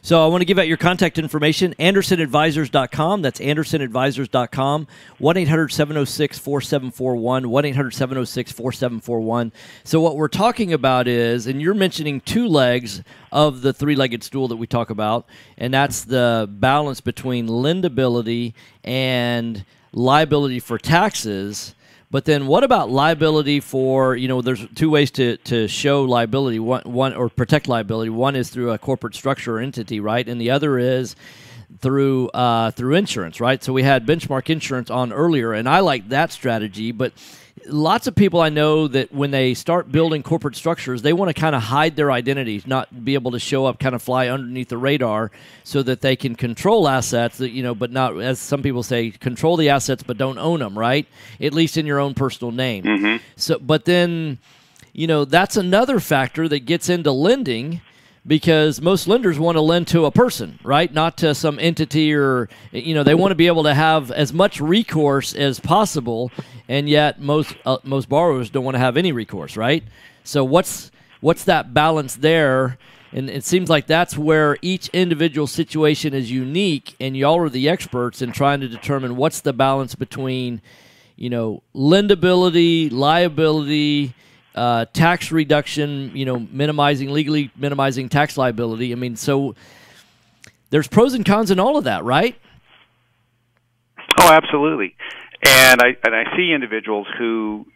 So I want to give out your contact information, AndersonAdvisors.com. That's AndersonAdvisors.com, 1-800-706-4741, 1-800-706-4741. So what we're talking about is, and you're mentioning two legs of the three-legged stool that we talk about, and that's the balance between lendability and liability for taxes. But then what about liability for, there's two ways to show liability, one or protect liability. One is through a corporate structure or entity, right? And the other is through insurance, right? So we had Benchmark Insurance on earlier, and I like that strategy, but lots of people I know that when they start building corporate structures, they want to kind of hide their identities, not be able to show up, kind of fly underneath the radar so that they can control assets, but not, as some people say, control the assets but don't own them, right? At least in your own personal name. Mm-hmm. So, but then, that's another factor that gets into lending, because most lenders want to lend to a person, right? Not to some entity, or, they want to be able to have as much recourse as possible, and yet most borrowers don't want to have any recourse, right? So what's that balance there? And it seems like that's where each individual situation is unique, and y'all are the experts in trying to determine what's the balance between, lendability, liability, tax reduction, legally minimizing tax liability. I mean, so there's pros and cons in all of that, right? Oh, absolutely. And I see individuals who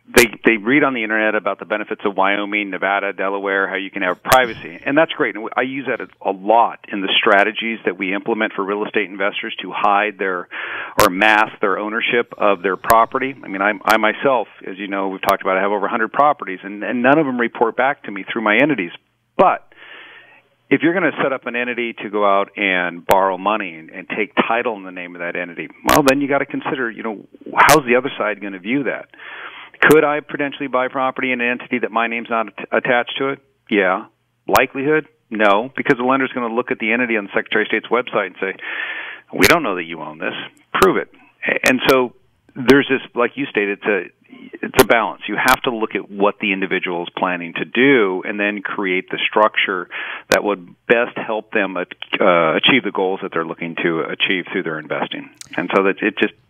they read on the internet about the benefits of Wyoming, Nevada, Delaware, how you can have privacy, and that's great. And I use that a lot in the strategies that we implement for real estate investors to hide or mask their ownership of their property. I mean, I myself, as you know, we've talked about, I have over 100 properties, and none of them report back to me through my entities. But if you're going to set up an entity to go out and borrow money and take title in the name of that entity, well, then you got to consider, how's the other side going to view that? Could I potentially buy property in an entity that my name's not attached to it? Yeah. Likelihood? No, because the lender's going to look at the entity on the Secretary of State's website and say, we don't know that you own this. Prove it. And so there's this, like you stated, it's a balance. You have to look at what the individual is planning to do and then create the structure that would best help them achieve the goals that they're looking to achieve through their investing. And so that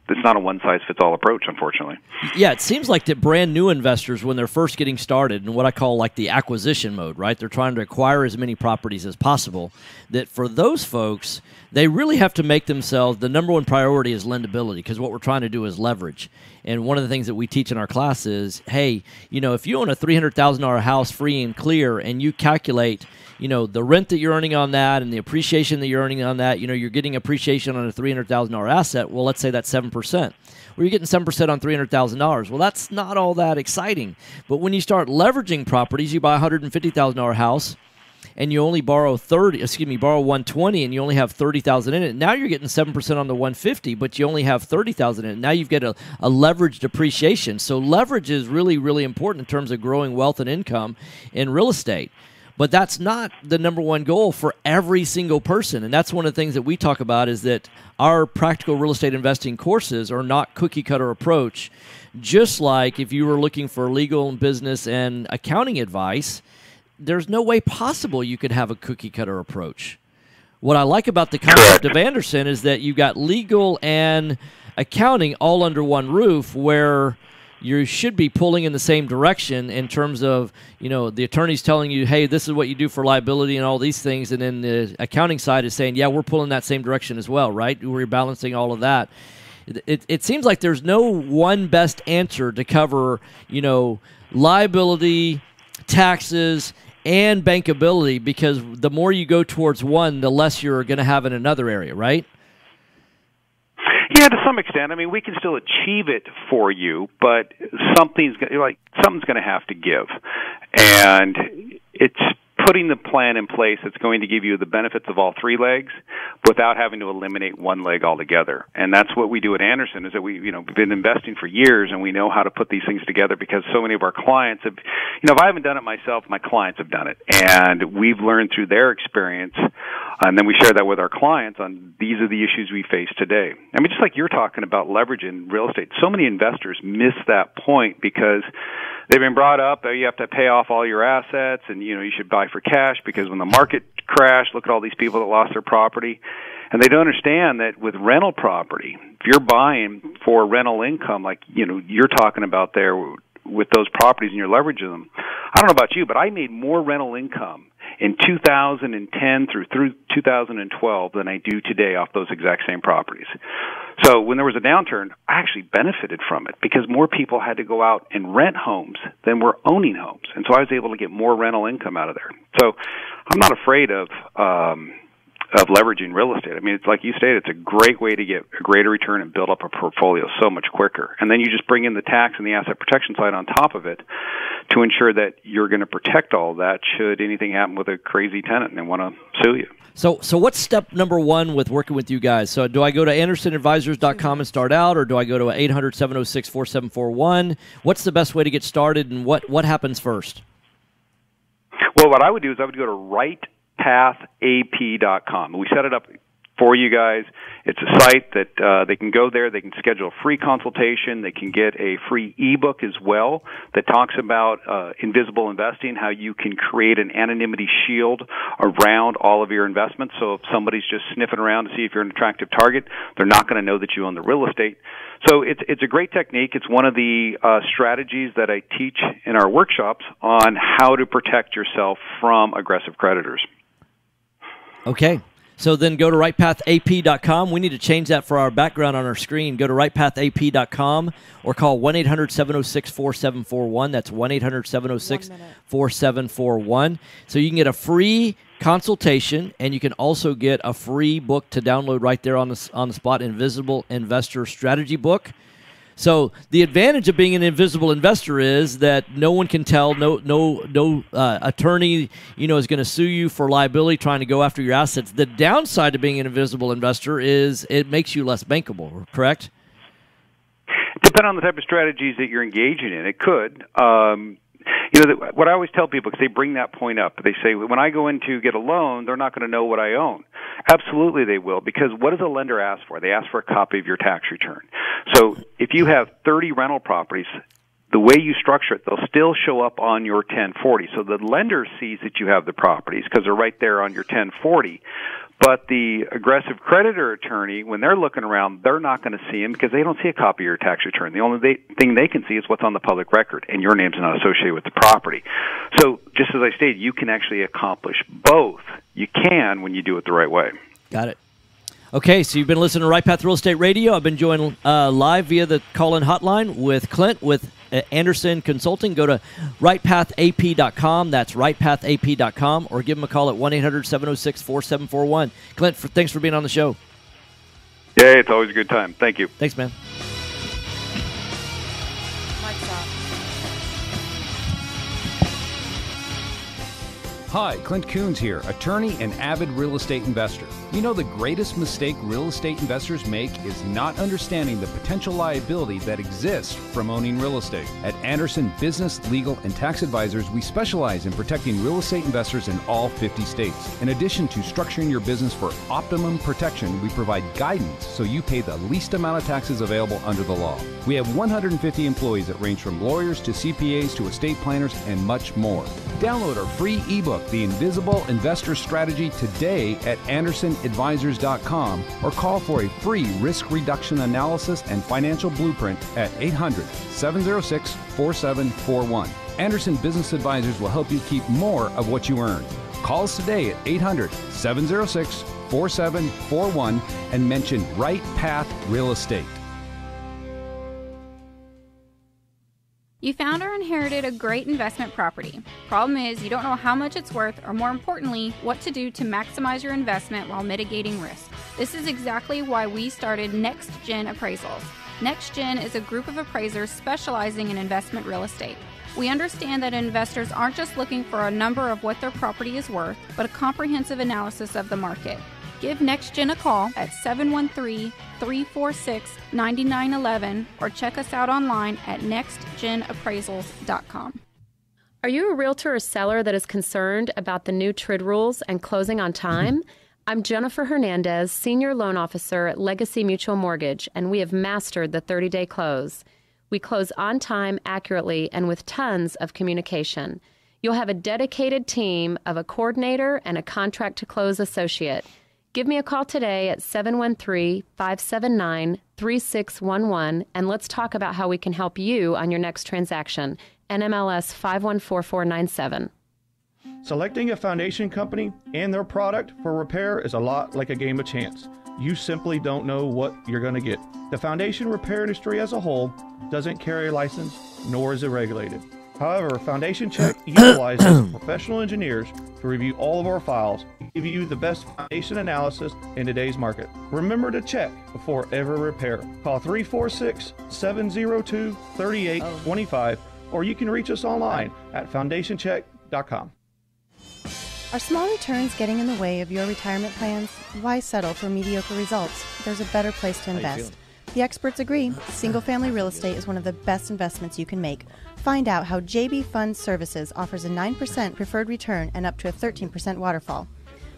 it's not a one-size-fits-all approach, unfortunately. Yeah, it seems like that brand new investors, when they're first getting started, in what I call like the acquisition mode, right? They're trying to acquire as many properties as possible. That for those folks, they really have to make themselves, the number one priority is lendability, because what we're trying to do is leverage. And one of the things that we teach in our class is, hey, if you own a $300,000 house free and clear and you calculate, the rent that you're earning on that and the appreciation that you're earning on that, you're getting appreciation on a $300,000 asset. Well, let's say that's 7%. Well, you're getting 7% on $300,000. Well, that's not all that exciting. But when you start leveraging properties, you buy a $150,000 house and you only borrow $120 and you only have $30,000 in it. Now you're getting 7% on the $150, but you only have $30,000 in it. Now you've got a leveraged appreciation. So leverage is really, really important in terms of growing wealth and income in real estate. But that's not the number one goal for every single person. And that's one of the things that we talk about is that our practical real estate investing courses are not cookie-cutter approach. Just like if you were looking for legal and business and accounting advice, there's no way possible you could have a cookie-cutter approach. What I like about the concept of Anderson is that you've got legal and accounting all under one roof, where you should be pulling in the same direction in terms of, the attorney's telling you, hey, this is what you do for liability and all these things. And then the accounting side is saying, yeah, we're pulling that same direction as well, right? We're balancing all of that. It seems like there's no one best answer to cover, liability, taxes, and bankability, because the more you go towards one, the less you're going to have in another area, right? Yeah, to some extent. I mean, we can still achieve it for you, but something's going to have to give, and it's putting the plan in place that's going to give you the benefits of all three legs without having to eliminate one leg altogether. And that's what we do at Anderson, is that we've been investing for years, and we know how to put these things together because so many of our clients have, if I haven't done it myself, my clients have done it. And we've learned through their experience, and then we share that with our clients on these are the issues we face today. I mean, just like you're talking about leverage in real estate, so many investors miss that point because they've been brought up that you have to pay off all your assets and, you should buy for cash because when the market crashed, look at all these people that lost their property. And they don't understand that with rental property, if you're buying for rental income, like, you're talking about there with those properties and you're leveraging them. I don't know about you, but I made more rental income in 2010 through 2012 than I do today off those exact same properties. So when there was a downturn, I actually benefited from it because more people had to go out and rent homes than were owning homes. And so I was able to get more rental income out of there. So I'm not afraid of leveraging real estate. I mean, it's like you stated, it's a great way to get a greater return and build up a portfolio so much quicker. And then you just bring in the tax and the asset protection side on top of it to ensure that you're going to protect all that should anything happen with a crazy tenant and they want to sue you. So what's step number one with working with you guys? So do I go to AndersonAdvisors.com and start out, or do I go to 800-706-4741? What's the best way to get started, and what happens first? Well, what I would do is I would go to rightpathap.com. We set it up for you guys. It's a site that they can go there. They can schedule a free consultation. They can get a free ebook as well that talks about invisible investing, how you can create an anonymity shield around all of your investments. So if somebody's just sniffing around to see if you're an attractive target, they're not going to know that you own the real estate. So it's a great technique. It's one of the strategies that I teach in our workshops on how to protect yourself from aggressive creditors. Okay. So then go to rightpathap.com. We need to change that for our background on our screen. Go to rightpathap.com or call 1-800-706-4741. That's 1-800-706-4741. So you can get a free consultation, and you can also get a free book to download right there on the spot, Invisible Investor Strategy Book. So the advantage of being an invisible investor is that no one can tell, no attorney, is going to sue you for liability trying to go after your assets. The downside of being an invisible investor is it makes you less bankable, correct? Depending on the type of strategies that you're engaging in, it could. What I always tell people, because they bring that point up, they say, when I go in to get a loan, they're not going to know what I own. Absolutely they will, because what does a lender ask for? They ask for a copy of your tax return. So if you have 30 rental properties, the way you structure it, they'll still show up on your 1040. So the lender sees that you have the properties because they're right there on your 1040. But the aggressive creditor attorney, when they're looking around, they're not going to see them because they don't see a copy of your tax return. The only thing they can see is what's on the public record, and your name's not associated with the property. So just as I stated, you can actually accomplish both. You can when you do it the right way. Got it. Okay, so you've been listening to Right Path Real Estate Radio. I've been joined live via the call-in hotline with Clint with Anderson Consulting. Go to rightpathap.com. That's rightpathap.com, or give them a call at 1-800-706-4741. Clint, thanks for being on the show. Yeah, it's always a good time. Thank you. Thanks, man. Hi, Clint Coons here, attorney and avid real estate investor. You know, the greatest mistake real estate investors make is not understanding the potential liability that exists from owning real estate. At Anderson Business, Legal, and Tax Advisors, we specialize in protecting real estate investors in all 50 states. In addition to structuring your business for optimum protection, we provide guidance so you pay the least amount of taxes available under the law. We have 150 employees that range from lawyers to CPAs to estate planners and much more. Download our free ebook, The Invisible Investor Strategy, today at AndersonAdvisors.com or call for a free risk reduction analysis and financial blueprint at 800-706-4741. Anderson Business Advisors will help you keep more of what you earn. Call us today at 800-706-4741 and mention Right Path Real Estate. You found or inherited a great investment property. Problem is, you don't know how much it's worth, or more importantly, what to do to maximize your investment while mitigating risk. This is exactly why we started Next Gen Appraisals. Next Gen is a group of appraisers specializing in investment real estate. We understand that investors aren't just looking for a number of what their property is worth, but a comprehensive analysis of the market. Give NextGen a call at 713-346-9911 or check us out online at nextgenappraisals.com. Are you a realtor or seller that is concerned about the new TRID rules and closing on time? I'm Jennifer Hernandez, Senior Loan Officer at Legacy Mutual Mortgage, and we have mastered the 30-day close. We close on time, accurately, and with tons of communication. You'll have a dedicated team of a coordinator and a contract-to-close associate. Give me a call today at 713-579-3611, and let's talk about how we can help you on your next transaction. NMLS 514497. Selecting a foundation company and their product for repair is a lot like a game of chance. You simply don't know what you're going to get. The foundation repair industry as a whole doesn't carry a license, nor is it regulated. However, Foundation Check utilizes professional engineers to review all of our files and give you the best foundation analysis in today's market. Remember to check before every repair. Call 346-702-3825, or you can reach us online at foundationcheck.com. Are small returns getting in the way of your retirement plans? Why settle for mediocre results? There's a better place to invest. The experts agree, single-family real estate is one of the best investments you can make. Find out how JB Fund Services offers a 9% preferred return and up to a 13% waterfall.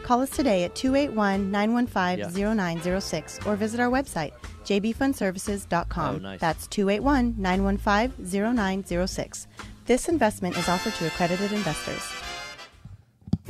Call us today at 281-915-0906 or visit our website, jbfundservices.com. Oh, nice. That's 281-915-0906. This investment is offered to accredited investors.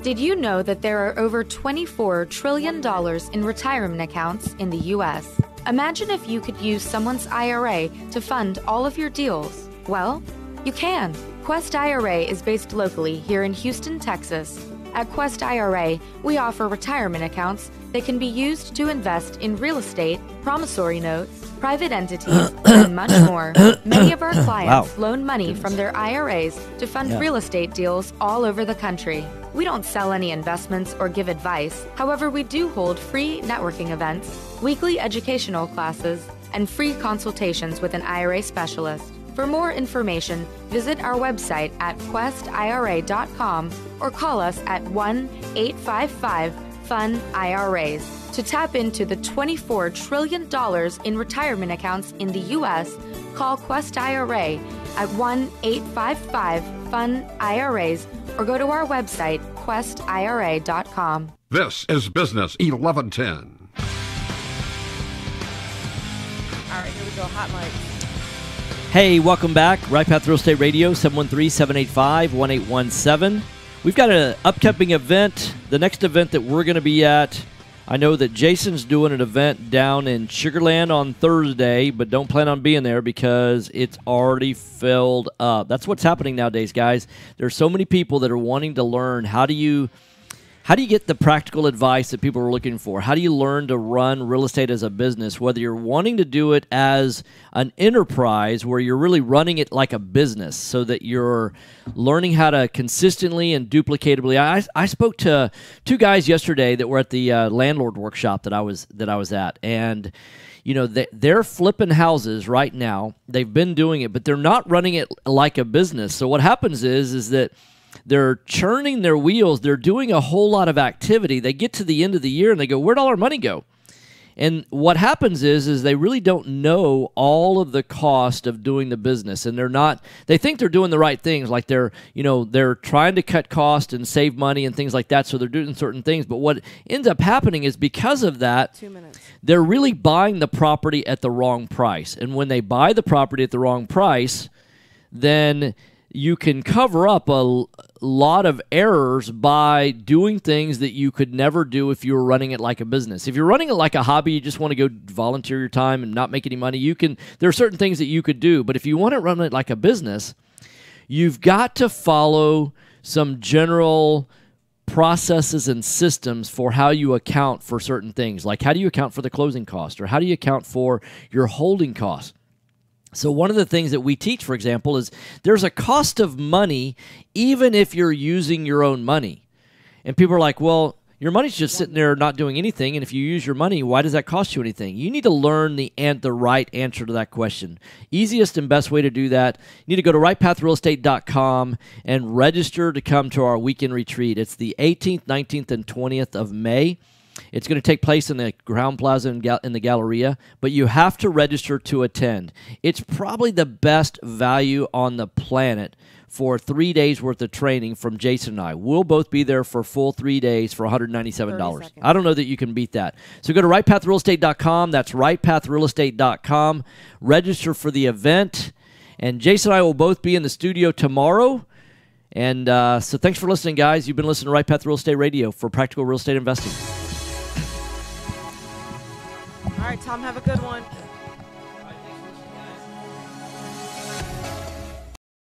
Did you know that there are over $24 trillion in retirement accounts in the U.S.? Imagine if you could use someone's IRA to fund all of your deals. Well, you can. Quest IRA is based locally here in Houston, Texas. At Quest IRA, we offer retirement accounts that can be used to invest in real estate, promissory notes, private entities, and much more. Many of our clients loan money from their IRAs to fund real estate deals all over the country. We don't sell any investments or give advice. However, we do hold free networking events, weekly educational classes, and free consultations with an IRA specialist. For more information, visit our website at questira.com or call us at 1-855-FUN-IRAs. To tap into the $24 trillion in retirement accounts in the U.S., call Quest IRA at 1-855-FUN-IRAs or go to our website, questira.com. This is Business 1110. All right, here we go. Hot mic. Hey, welcome back. Right Path Real Estate Radio, 713-785-1817. We've got an upcoming event. The next event that we're going to be at, I know that Jason's doing an event down in Sugar Land on Thursday, but don't plan on being there because it's already filled up. That's what's happening nowadays, guys. There's so many people that are wanting to learn how do you get the practical advice that people are looking for? How do you learn to run real estate as a business, whether you're wanting to do it as an enterprise where you're really running it like a business so that you're learning how to consistently and duplicatably. I spoke to two guys yesterday that were at the landlord workshop that I was at, and you know, they're flipping houses right now. They've been doing it, but they're not running it like a business. So what happens is that they're churning their wheels. They're doing a whole lot of activity. They get to the end of the year and they go, where'd all our money go? And what happens is they really don't know all of the cost of doing the business. And they think they're doing the right things. Like they're trying to cut costs and save money and things like that. So they're doing certain things. But what ends up happening is because of that, 2 minutes. They're really buying the property at the wrong price. And when they buy the property at the wrong price, then you can cover up a lot of errors by doing things that you could never do if you were running it like a business. If you're running it like a hobby, you just want to go volunteer your time and not make any money, there are certain things that you could do. But if you want to run it like a business, you've got to follow some general processes and systems for how you account for certain things. Like how do you account for the closing cost, or how do you account for your holding costs? So one of the things that we teach, for example, is there's a cost of money even if you're using your own money. And people are like, well, your money's just sitting there not doing anything, and if you use your money, why does that cost you anything? You need to learn the right answer to that question. Easiest and best way to do that, you need to go to rightpathrealestate.com and register to come to our weekend retreat. It's the 18th, 19th, and 20th of May. It's going to take place in the Ground Plaza in the Galleria, but you have to register to attend. It's probably the best value on the planet for 3 days worth of training from Jason and I. We'll both be there for full 3 days for $197. I don't know that you can beat that. So go to rightpathrealestate.com. That's rightpathrealestate.com. Register for the event. And Jason and I will both be in the studio tomorrow. And so thanks for listening, guys. You've been listening to Right Path Real Estate Radio for practical real estate investing. All right, Tom, have a good one.